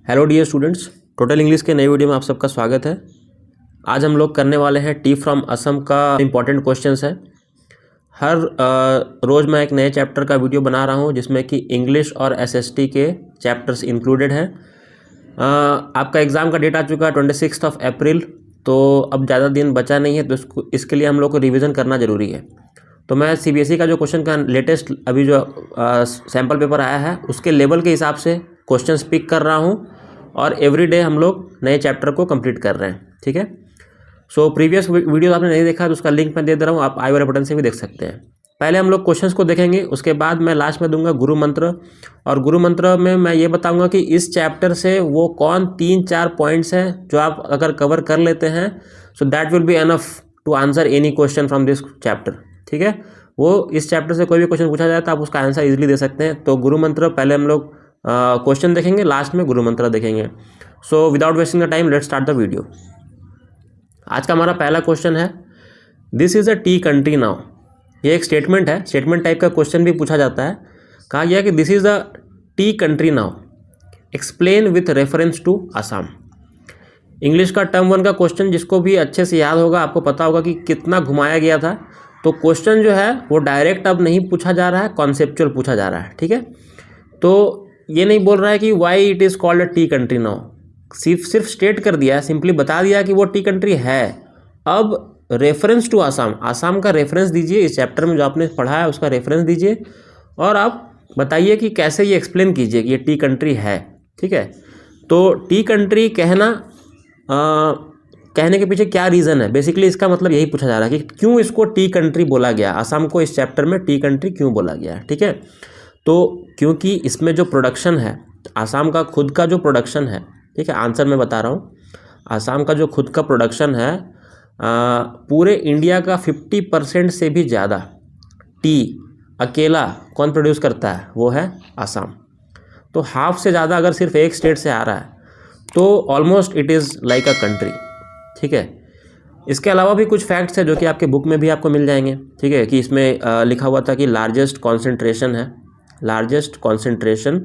Hello dear students, total English के नए video में आप सबका स्वागत है। आज हम लोग करने वाले हैं टी फ्रॉम असम का इम्पॉर्टेंट क्वेश्चंस है। हर रोज़ मैं एक नए चैप्टर का वीडियो बना रहा हूं जिसमें कि इंग्लिश और एसएसटी के चैप्टर्स इंक्लूडेड हैं। आपका एग्ज़ाम का डेट आ चुका है 26 अप्रैल, तो अब ज़्यादा दिन बचा नहीं है, तो इसके लिए हम लोग को रिविज़न करना ज़रूरी है। तो मैं सीबीएसई का जो क्वेश्चन का लेटेस्ट अभी जो सैम्पल पेपर आया है उसके लेवल के हिसाब से क्वेश्चंस पिक कर रहा हूँ और एवरीडे हम लोग नए चैप्टर को कंप्लीट कर रहे हैं। ठीक है, सो प्रीवियस वीडियो आपने नहीं देखा तो उसका लिंक मैं दे दे रहा हूँ, आप आई वाले बटन से भी देख सकते हैं। पहले हम लोग क्वेश्चंस को देखेंगे, उसके बाद मैं लास्ट में दूंगा गुरु मंत्र, और गुरु मंत्र में मैं ये बताऊंगा कि इस चैप्टर से वो कौन 3-4 पॉइंट्स हैं जो आप अगर कवर कर लेते हैं so that will be enough to answer any question from this chapter. ठीक है, वो इस चैप्टर से कोई भी क्वेश्चन पूछा जाए तो आप उसका आंसर इजीली दे सकते हैं। तो गुरु मंत्र पहले हम लोग क्वेश्चन देखेंगे, लास्ट में गुरु मंत्र देखेंगे। So without wasting the time let's start the video. आज का हमारा पहला क्वेश्चन है, this is a tea country now. ये एक स्टेटमेंट है, स्टेटमेंट टाइप का क्वेश्चन भी पूछा जाता है। कहा गया कि this is a tea country now, explain with reference to Assam. English का टर्म 1 का क्वेश्चन जिसको भी अच्छे से याद होगा, आपको पता होगा कि कितना घुमाया गया था। तो क्वेश्चन जो है वो डायरेक्ट अब नहीं पूछा जा रहा है, कॉन्सेप्चुअल पूछा जा रहा है। ठीक है, तो ये नहीं बोल रहा है कि Y it is called a tea country now, सिर्फ स्टेट कर दिया, सिंपली बता दिया कि वो टी कंट्री है। अब रेफरेंस टू आसाम, आसाम का रेफरेंस दीजिए, इस चैप्टर में जो आपने पढ़ा है उसका रेफरेंस दीजिए और आप बताइए कि कैसे ये एक्सप्लेन कीजिए कि ये टी कंट्री है। ठीक है, तो टी कंट्री कहने के पीछे क्या रीज़न है, बेसिकली इसका मतलब यही पूछा जा रहा है कि क्यों इसको टी कंट्री बोला गया, आसाम को इस चैप्टर में टी कंट्री क्यों बोला गया है। ठीक है, तो क्योंकि इसमें जो प्रोडक्शन है, आसाम का खुद का जो प्रोडक्शन है, ठीक है, आंसर मैं बता रहा हूँ, आसाम का जो खुद का प्रोडक्शन है पूरे इंडिया का 50% से भी ज़्यादा टी अकेला कौन प्रोड्यूस करता है, वो है आसाम। तो हाफ से ज़्यादा अगर सिर्फ एक स्टेट से आ रहा है तो almost it is like a country. ठीक है, इसके अलावा भी कुछ फैक्ट्स है जो कि आपके बुक में भी आपको मिल जाएंगे। ठीक है, कि इसमें लिखा हुआ था कि लार्जेस्ट कॉन्सेंट्रेशन है, लार्जेस्ट कॉन्सेंट्रेशन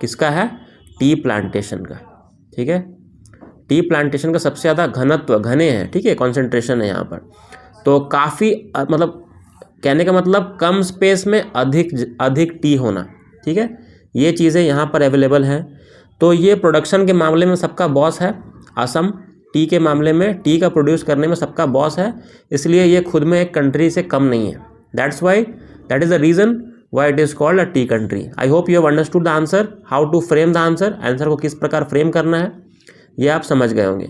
किसका है, टी प्लांटेशन का। ठीक है, टी प्लांटेशन का सबसे ज़्यादा घनत्व, घने हैं, ठीक है, कॉन्सेंट्रेशन है यहाँ पर। तो काफ़ी मतलब कहने का मतलब कम स्पेस में अधिक टी होना। ठीक है, ये चीज़ें यहाँ पर अवेलेबल हैं। तो ये प्रोडक्शन के मामले में सबका बॉस है असम, टी के मामले में टी का प्रोड्यूस करने में सबका बॉस है, इसलिए ये खुद में एक कंट्री से कम नहीं है। That is the reason why it is called a tea country. I hope you have understood the answer, how to frame the answer, answer को किस प्रकार फ्रेम करना है ये आप समझ गए होंगे।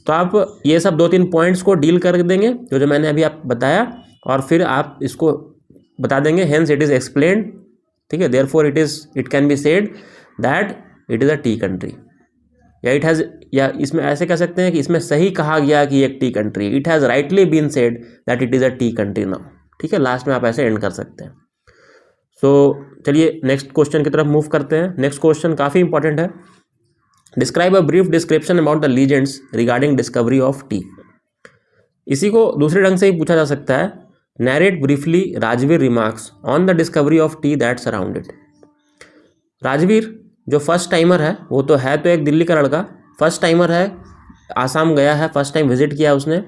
तो आप ये सब 2-3 पॉइंट्स को डील कर देंगे जो मैंने अभी आप बताया, और फिर आप इसको बता देंगे हेंस इट इज़ एक्सप्लेन्ड। ठीक है, therefore it can be said that it is a tea country, या इसमें ऐसे कह सकते हैं कि इसमें सही कहा गया कि एक tea country, it has rightly been said that it is a tea country now. ठीक है, लास्ट में आप ऐसे एंड कर सकते हैं। सो चलिए नेक्स्ट क्वेश्चन की तरफ मूव करते हैं। नेक्स्ट क्वेश्चन काफ़ी इंपॉर्टेंट है, describe a brief description about the legends regarding discovery of T. इसी को दूसरे ढंग से ही पूछा जा सकता है, narrate briefly Rajveer remarks on the discovery of T that surrounded. Rajveer जो फर्स्ट टाइमर है, वो तो है तो एक दिल्ली का लड़का, फर्स्ट टाइमर है, आसाम गया है, फर्स्ट टाइम विजिट किया उसने,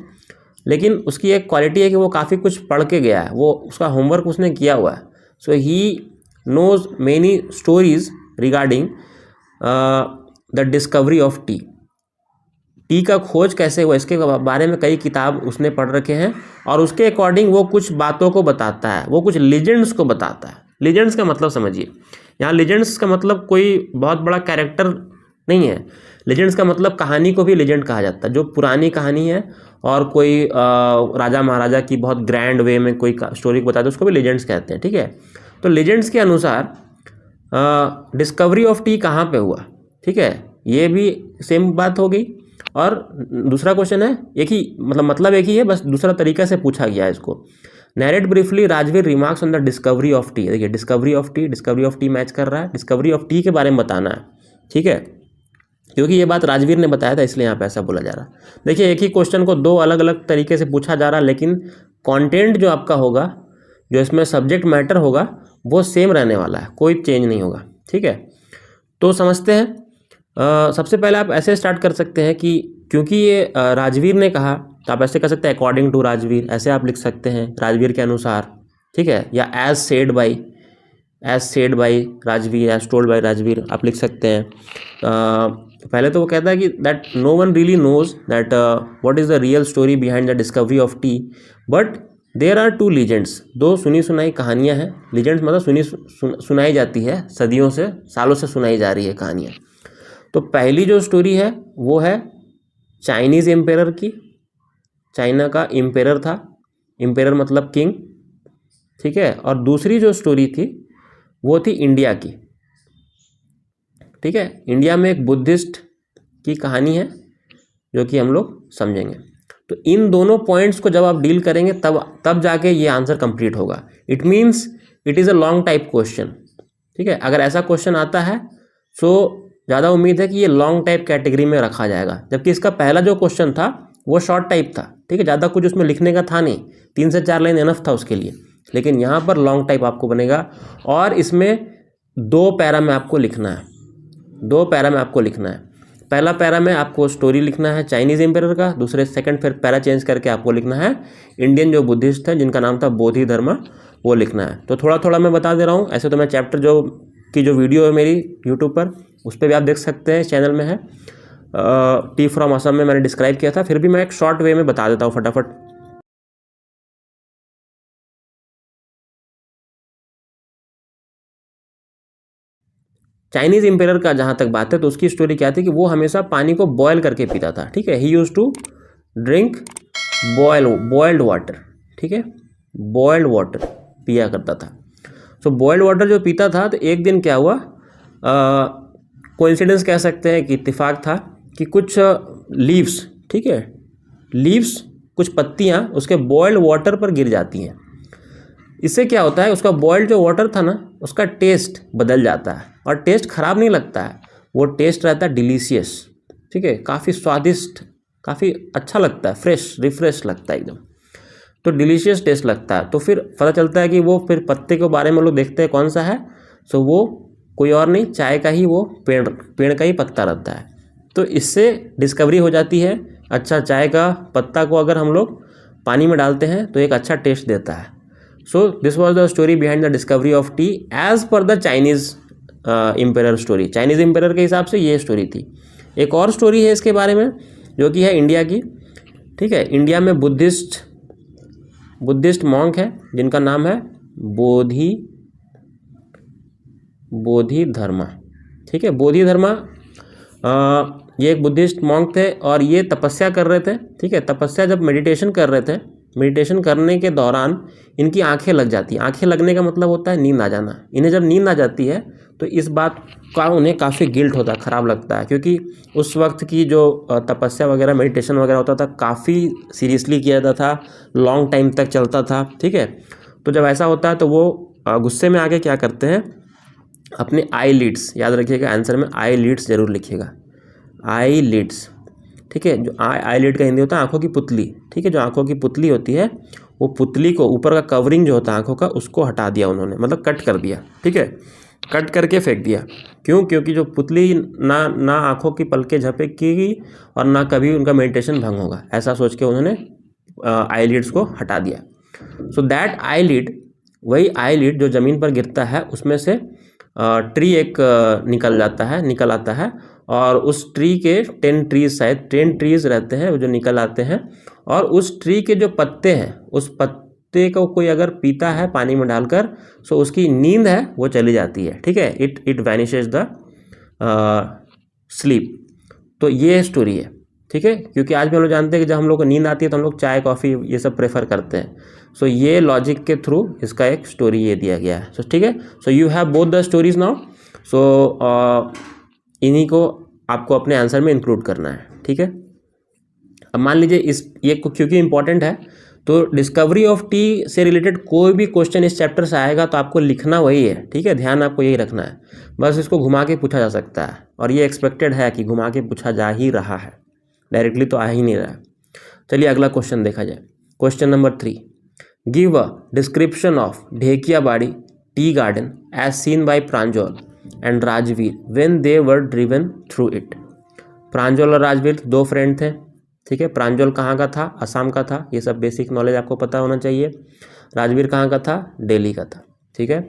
लेकिन उसकी एक क्वालिटी है कि वो काफ़ी कुछ पढ़ के गया है, वो उसका होमवर्क उसने किया हुआ है। So he knows many stories regarding the discovery of tea. Tea का खोज कैसे हुआ इसके बारे में कई किताब उसने पढ़ रखे हैं, और उसके अकॉर्डिंग वो कुछ बातों को बताता है, वो कुछ लीजेंड्स को बताता है। लीजेंड्स का मतलब समझिए, यहाँ लीजेंड्स का मतलब कोई बहुत बड़ा कैरेक्टर नहीं है, लीजेंड्स का मतलब कहानी को भी लीजेंड कहा जाता है, जो पुरानी कहानी है और कोई राजा महाराजा की बहुत ग्रैंड वे में कोई स्टोरी को बताते हैं, उसको भी लीजेंड्स कहते हैं। ठीक है, तो लीजेंड्स के अनुसार डिस्कवरी ऑफ टी कहाँ पे हुआ, ठीक है, ये भी सेम बात हो गई। और दूसरा क्वेश्चन है एक ही, मतलब एक ही है, बस दूसरा तरीका से पूछा गया है इसको। Narrate briefly Rajveer remarks on the discovery of T. देखिए डिस्कवरी ऑफ टी मैच कर रहा है, डिस्कवरी ऑफ टी के बारे में बताना है। ठीक है, क्योंकि ये बात राजवीर ने बताया था इसलिए यहाँ पे ऐसा बोला जा रहा है। देखिए एक ही क्वेश्चन को 2 अलग अलग तरीके से पूछा जा रहा है, लेकिन कंटेंट जो आपका होगा, जो इसमें सब्जेक्ट मैटर होगा, वो सेम रहने वाला है, कोई चेंज नहीं होगा। ठीक है, तो समझते हैं सबसे पहले आप ऐसे स्टार्ट कर सकते हैं कि क्योंकि ये राजवीर ने कहा, तो आप ऐसे कर सकते हैं अकॉर्डिंग टू राजवीर, ऐसे आप लिख सकते हैं राजवीर के अनुसार, ठीक है, या as said by Rajveer, as told by Rajveer आप लिख सकते हैं। पहले तो वो कहता है कि that no one really knows that what is the real story behind the discovery of tea, but there are two legends, दो सुनी सुनाई कहानियाँ हैं। लीजेंड्स मतलब सुनाई जाती है, सदियों से, सालों से सुनाई जा रही है कहानियाँ। तो पहली जो स्टोरी है वो है चाइनीज़ एम्पेरर की, चाइना का एम्पेरर था, एम्पेरर मतलब किंग, ठीक है। और दूसरी जो स्टोरी थी वो थी इंडिया की, ठीक है। इंडिया में एक बुद्धिस्ट की कहानी है जो कि हम लोग समझेंगे। तो इन दोनों पॉइंट्स को जब आप डील करेंगे तब जाके ये आंसर कंप्लीट होगा। It means it is a long type question, ठीक है। अगर ऐसा क्वेश्चन आता है तो ज़्यादा उम्मीद है कि ये लॉन्ग टाइप कैटेगरी में रखा जाएगा, जबकि इसका पहला जो क्वेश्चन था वो शॉर्ट टाइप था, ठीक है, ज़्यादा कुछ उसमें लिखने का था नहीं, 3 से 4 लाइन इनफ था उसके लिए। लेकिन यहाँ पर लॉन्ग टाइप आपको बनेगा और इसमें 2 पैरा में आपको लिखना है, 2 पैरा में आपको लिखना है। पहला पैरा में आपको स्टोरी लिखना है चाइनीज़ एम्पेरर का, दूसरे सेकंड फिर पैरा चेंज करके आपको लिखना है इंडियन जो बुद्धिस्ट है जिनका नाम था बोधि धर्मा, वो लिखना है। तो थोड़ा थोड़ा मैं बता दे रहा हूँ। ऐसे तो मैं चैप्टर जो वीडियो है मेरी यूट्यूब पर, उस पर भी आप देख सकते हैं, चैनल में है, टी फ्रॉम असम में मैंने डिस्क्राइब किया था। फिर भी मैं एक शॉर्ट वे में बता देता हूँ फटाफट। चाइनीज़ एम्पेरर का जहाँ तक बात है तो उसकी स्टोरी क्या थी कि वो हमेशा पानी को बॉयल करके पीता था, ठीक है। He used to drink boiled water, ठीक है, बॉयल्ड वाटर पिया करता था। सो बॉयल्ड वाटर जो पीता था, तो एक दिन क्या हुआ, कोइंसिडेंस कह सकते हैं कि इत्तेफाक था कि कुछ लीव्स, ठीक है, लीव्स, कुछ पत्तियाँ उसके बॉयल्ड वाटर पर गिर जाती हैं। इससे क्या होता है, उसका बॉयल्ड जो वाटर था ना, उसका टेस्ट बदल जाता है और टेस्ट ख़राब नहीं लगता है, वो टेस्ट रहता है डिलीशियस, ठीक है, काफ़ी स्वादिष्ट, काफ़ी अच्छा लगता है, फ्रेश रिफ्रेश लगता है एकदम, तो डिलीशियस टेस्ट लगता है। तो फिर पता चलता है कि वो फिर पत्ते के बारे में लोग देखते हैं कौन सा है, सो वो कोई और नहीं, चाय का ही वो पेड़ का ही पत्ता रहता है। तो इससे डिस्कवरी हो जाती है, अच्छा चाय का पत्ता को अगर हम लोग पानी में डालते हैं तो एक अच्छा टेस्ट देता है। So this was the story behind the discovery of tea as per the Chinese emperor story. Chinese emperor के हिसाब से ये स्टोरी थी। एक और स्टोरी है इसके बारे में जो कि है इंडिया की, ठीक है। इंडिया में बुद्धिस्ट मॉन्क है जिनका नाम है बोधि धर्मा, ठीक है। बोधि धर्मा ये एक बुद्धिस्ट मॉन्क थे और ये तपस्या कर रहे थे, ठीक है। तपस्या जब मेडिटेशन कर रहे थे, मेडिटेशन करने के दौरान इनकी आंखें लग जाती हैं। आंखें लगने का मतलब होता है नींद आ जाना। इन्हें जब नींद आ जाती है तो इस बात का उन्हें काफ़ी गिल्ट होता है, ख़राब लगता है, क्योंकि उस वक्त की जो तपस्या वगैरह मेडिटेशन वगैरह होता था काफ़ी सीरियसली किया जाता था, लॉन्ग टाइम तक चलता था, ठीक है। तो जब ऐसा होता है तो वो गुस्से में आके क्या करते हैं, अपने आई लिड्स, याद रखिएगा आंसर में आई लिड्स जरूर लिखिएगा, आई लिड्स, ठीक है। जो आई लिड का हिंदी होता है आंखों की पुतली, ठीक है। जो आंखों की पुतली होती है वो पुतली को, ऊपर का कवरिंग जो होता है आंखों का, उसको हटा दिया उन्होंने, मतलब कट कर दिया, ठीक है, कट करके फेंक दिया। क्यों? क्योंकि जो पुतली ना आंखों की पलकें झपकेगी और ना कभी उनका मेडिटेशन भंग होगा, ऐसा सोच के उन्होंने आई लिड्स को हटा दिया। सो दैट आई लिड, वही आई लिड जो ज़मीन पर गिरता है उसमें से ट्री एक निकल आता है और उस ट्री के 10 ट्रीज, शायद 10 ट्रीज रहते हैं वो जो निकल आते हैं, और उस ट्री के जो पत्ते हैं, उस पत्ते को कोई अगर पीता है पानी में डालकर, सो उसकी नींद है वो चली जाती है, ठीक है। It vanishes the sleep. तो ये स्टोरी है, ठीक है। क्योंकि आज भी हम लोग जानते हैं कि जब हम लोग को नींद आती है तो हम लोग चाय कॉफ़ी ये सब प्रेफर करते हैं। सो ये लॉजिक के थ्रू इसका एक स्टोरी ये दिया गया है। सो ठीक है, so you have both the stories now. So इन्हीं को आपको अपने आंसर में इंक्लूड करना है, ठीक है। अब मान लीजिए ये क्योंकि इंपॉर्टेंट है, तो डिस्कवरी ऑफ टी से रिलेटेड कोई भी क्वेश्चन इस चैप्टर से आएगा तो आपको लिखना वही है, ठीक है। ध्यान आपको यही रखना है, बस इसको घुमा के पूछा जा सकता है और ये एक्सपेक्टेड है कि घुमा के पूछा जा ही रहा है, डायरेक्टली तो आ ही नहीं रहा है। चलिए अगला क्वेश्चन देखा जाए। Question number 3, give a description of Dhekiabari tea garden as seen by Pranjal and Rajvir when they were driven through it. Pranjal और राजवीर दो फ्रेंड थे, ठीक है। प्रांजल कहाँ का था? असम का था। ये सब बेसिक नॉलेज आपको पता होना चाहिए। राजवीर कहाँ का था? दिल्ली का था, ठीक है।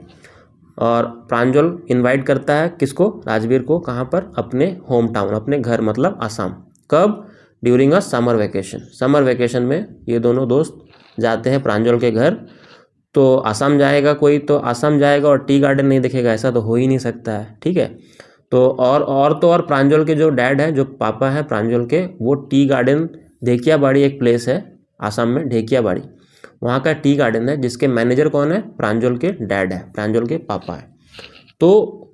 और प्रांजल इनवाइट करता है किसको? राजवीर को। कहाँ पर? अपने होम टाउन, अपने घर, मतलब असम। कब? During a summer vacation. Summer vacation में ये दोनों दोस्त जाते हैं प्रांजल के घर। तो असम जाएगा कोई, तो असम जाएगा और टी गार्डन नहीं दिखेगा, ऐसा तो हो ही नहीं सकता है, ठीक है। तो और प्रांजल के जो डैड है, जो पापा है प्रांजल के, वो टी गार्डन, ढेकियाबाड़ी एक प्लेस है असम में, ढेकियाबाड़ी, वहाँ का टी गार्डन है, जिसके मैनेजर कौन है? प्रांजल के डैड है, प्रांजल के पापा है। तो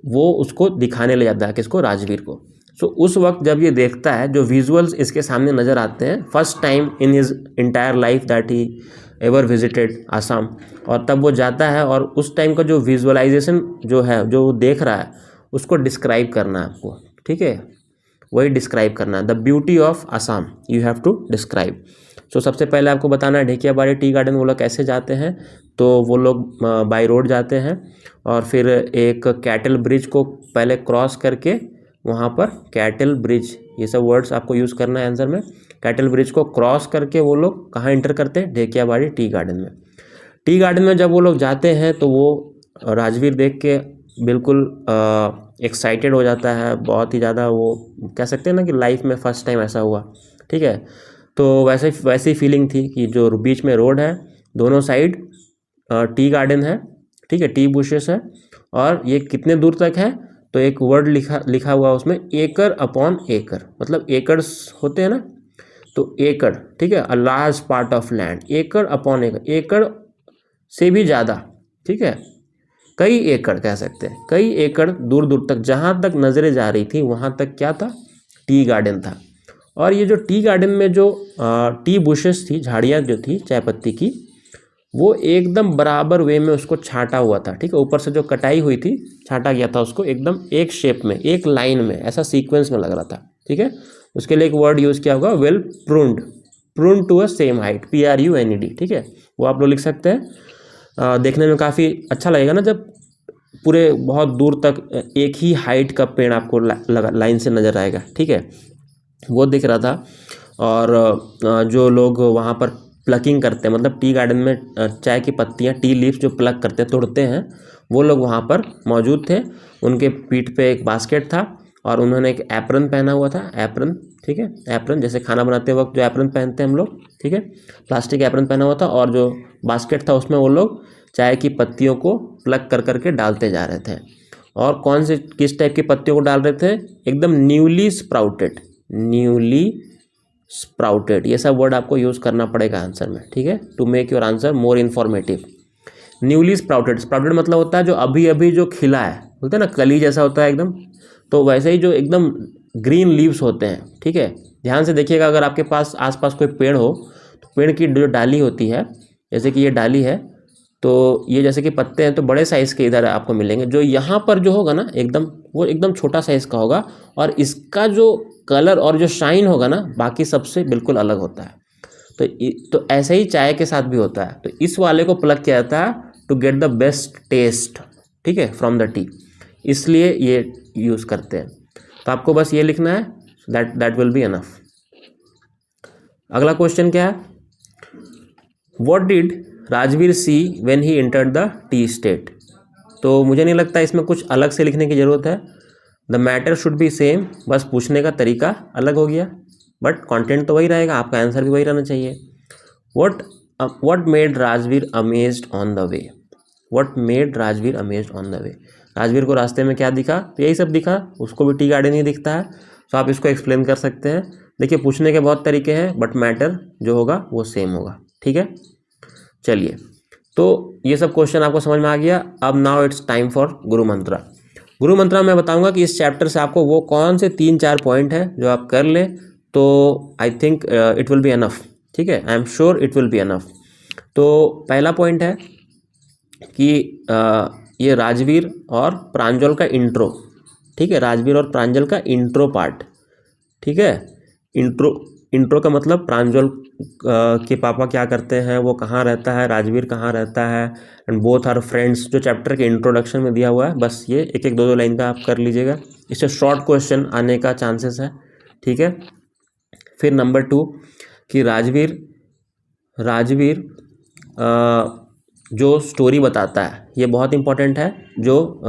वो उसको दिखाने ले जाता है, किसको? राजवीर को। सो उस वक्त जब ये देखता है, जो विजुअल्स इसके सामने नज़र आते हैं, first time in his entire life that he ever visited Assam, और तब वो जाता है और उस टाइम का जो विजुअलाइजेशन जो है, जो वो देख रहा है, उसको डिस्क्राइब करना है आपको, ठीक है। वही डिस्क्राइब करना है। The beauty of Assam you have to describe. So सबसे पहले आपको बताना है ढेकियाबाड़ी टी गार्डन वो लोग कैसे जाते हैं। तो वो लोग बाई रोड जाते हैं और फिर एक कैटल ब्रिज को पहले क्रॉस करके, वहाँ पर कैटल ब्रिज, ये सब वर्ड्स आपको यूज़ करना है आंसर में। कैटल ब्रिज को क्रॉस करके वो लोग कहाँ इंटर करते हैं? ढेकियाबाड़ी टी गार्डन में। टी गार्डन में जब वो लोग जाते हैं तो वो राजवीर देख के बिल्कुल एक्साइटेड हो जाता है, बहुत ही ज़्यादा। वो कह सकते हैं ना कि लाइफ में फ़र्स्ट टाइम ऐसा हुआ, ठीक है। तो वैसी फीलिंग थी कि जो बीच में रोड है, दोनों साइड टी गार्डन है, ठीक है, टी बुशेस है, और ये कितने दूर तक है? तो एक वर्ड लिखा हुआ उसमें, एकड़ अपॉन एकड़, मतलब एकड़्स होते हैं ना, तो एकड़, ठीक है, a large part of land, एकड़ अपॉन एकड़, एकड़ से भी ज़्यादा, ठीक है, कई एकड़ कह सकते हैं, कई एकड़ दूर दूर तक, जहाँ तक नज़रें जा रही थी वहाँ तक क्या था? टी गार्डन था। और ये जो टी गार्डन में जो टी बुशेस थी, झाड़ियाँ जो थी चाय पत्ती की, वो एकदम बराबर वे में उसको छांटा हुआ था, ठीक है। ऊपर से जो कटाई हुई थी, छांटा गया था उसको एकदम एक शेप में, एक लाइन में, ऐसा सीक्वेंस में लग रहा था, ठीक है। उसके लिए एक वर्ड यूज़ किया होगा, well pruned, pruned to a same height, PRUNED, ठीक है। वो आप लोग लिख सकते हैं। देखने में काफ़ी अच्छा लगेगा ना, जब पूरे बहुत दूर तक एक ही हाइट का पेड़ आपको लाइन से नज़र आएगा, ठीक है। वो दिख रहा था। और जो लोग वहाँ पर प्लकिंग करते हैं, मतलब टी गार्डन में चाय की पत्तियाँ, टी लीव्स जो प्लक करते हैं, तोड़ते हैं, वो लोग वहाँ पर मौजूद थे। उनके पीठ पे एक बास्केट था और उन्होंने एक एप्रन पहना हुआ था, एप्रन, ठीक है, एप्रन, जैसे खाना बनाते वक्त जो एप्रन पहनते हैं हम लोग, ठीक है, प्लास्टिक एप्रन पहना हुआ था। और जो बास्केट था उसमें वो लोग चाय की पत्तियों को प्लक कर करके डालते जा रहे थे। और कौन से, किस टाइप की पत्तियों को डाल रहे थे? एकदम न्यूली स्प्राउटेड, न्यूली स्प्राउटेड, ये सब वर्ड आपको यूज़ करना पड़ेगा आंसर में, ठीक है, to make your answer more informative. Newly sprouted, sprouted मतलब होता है जो अभी अभी जो खिला है, बोलते हैं ना, कली जैसा होता है एकदम, तो वैसे ही जो एकदम ग्रीन लीव्स होते हैं, ठीक है। ध्यान से देखिएगा, अगर आपके पास आसपास कोई पेड़ हो, तो पेड़ की जो डाली होती है, जैसे कि ये डाली है, तो ये जैसे कि पत्ते हैं तो बड़े साइज़ के इधर आपको मिलेंगे। जो यहाँ पर जो होगा ना एकदम, वो एकदम छोटा साइज़ का होगा, और इसका जो कलर और जो शाइन होगा ना, बाकी सबसे बिल्कुल अलग होता है। तो ऐसे ही चाय के साथ भी होता है। तो इस वाले को प्लग किया जाता है to get the best taste, ठीक है, फ्रॉम द टी, इसलिए ये यूज़ करते हैं। तो आपको बस ये लिखना है, दैट विल बी अनफ। अगला क्वेश्चन क्या है? What did Rajveer see when he entered the T state? तो मुझे नहीं लगता इसमें कुछ अलग से लिखने की ज़रूरत है। The matter should be same, बस पूछने का तरीका अलग हो गया, बट कंटेंट तो वही रहेगा, आपका आंसर भी वही रहना चाहिए। What made Rajveer amazed on the way? What made Rajveer amazed on the way? Rajveer को रास्ते में क्या दिखा? तो यही सब दिखा, उसको भी टी गार्डन ही दिखता है। तो आप इसको एक्सप्लेन कर सकते हैं। देखिए, पूछने के बहुत तरीके हैं, बट मैटर जो होगा वो सेम होगा, ठीक है। चलिए, तो ये सब क्वेश्चन आपको समझ में आ गया। अब नाउ इट्स टाइम फॉर गुरु मंत्रा। गुरु मंत्रा मैं बताऊंगा कि इस चैप्टर से आपको वो कौन से 3-4 पॉइंट है जो आप कर लें, तो I think it will be enough, ठीक है, आई am sure it will be enough. तो पहला पॉइंट है कि ये राजवीर और प्रांजल का इंट्रो, ठीक है, राजवीर और प्रांजल का इंट्रो पार्ट, ठीक है, इंट्रो का मतलब प्रांजल के पापा क्या करते हैं, वो कहाँ रहता है, राजवीर कहाँ रहता है, एंड बोथ आर फ्रेंड्स, जो चैप्टर के इंट्रोडक्शन में दिया हुआ है। बस ये एक एक दो दो लाइन का आप कर लीजिएगा, इससे शॉर्ट क्वेश्चन आने का चांसेस है, ठीक है। फिर नंबर 2 कि राजवीर जो स्टोरी बताता है, ये बहुत इंपॉर्टेंट है, जो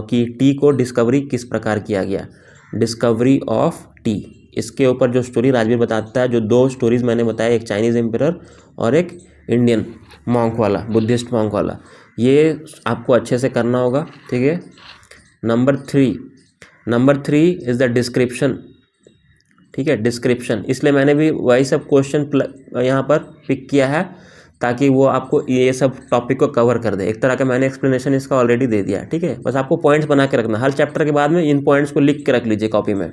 कि टी को डिस्कवरी किस प्रकार किया गया, डिस्कवरी ऑफ टी, इसके ऊपर जो स्टोरी राजवीर बताता है। जो 2 स्टोरीज मैंने बताया, एक चाइनीज़ एम्परर और एक इंडियन मॉन्क वाला, बुद्धिस्ट मॉन्क वाला, ये आपको अच्छे से करना होगा, ठीक है। नंबर 3 इज़ द डिस्क्रिप्शन, ठीक है, डिस्क्रिप्शन। इसलिए मैंने भी वही सब क्वेश्चन यहाँ पर पिक किया है, ताकि वो आपको ये सब टॉपिक को कवर कर दे। एक तरह का मैंने एक्सप्लेनेशन इसका ऑलरेडी दे दिया, ठीक है। बस आपको पॉइंट्स बना के रखना, हर चैप्टर के बाद में इन पॉइंट्स को लिख के रख लीजिए कॉपी में,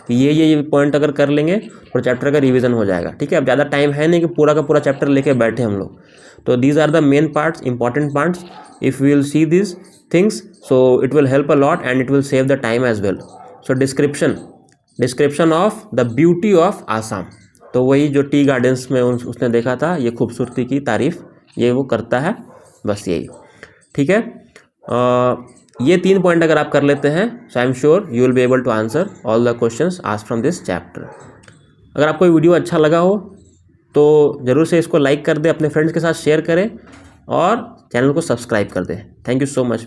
कि ये पॉइंट अगर कर लेंगे तो चैप्टर का रिवीजन हो जाएगा, ठीक है। अब ज़्यादा टाइम है नहीं कि पूरा का पूरा चैप्टर लेके बैठे हम लोग, तो these are the main parts, important parts. If we will see this things, so it will help a lot and it will save the time as well. So description of the beauty of Assam, तो वही जो tea gardens में उसने देखा था, ये खूबसूरती की तारीफ ये वो करता है, बस यही, ठीक है। ये 3 पॉइंट अगर आप कर लेते हैं, so I am sure you will be able to answer all the questions asked from this chapter. अगर आपको वीडियो अच्छा लगा हो तो ज़रूर से इसको लाइक कर दें, अपने फ्रेंड्स के साथ शेयर करें और चैनल को सब्सक्राइब कर दें। Thank you so much.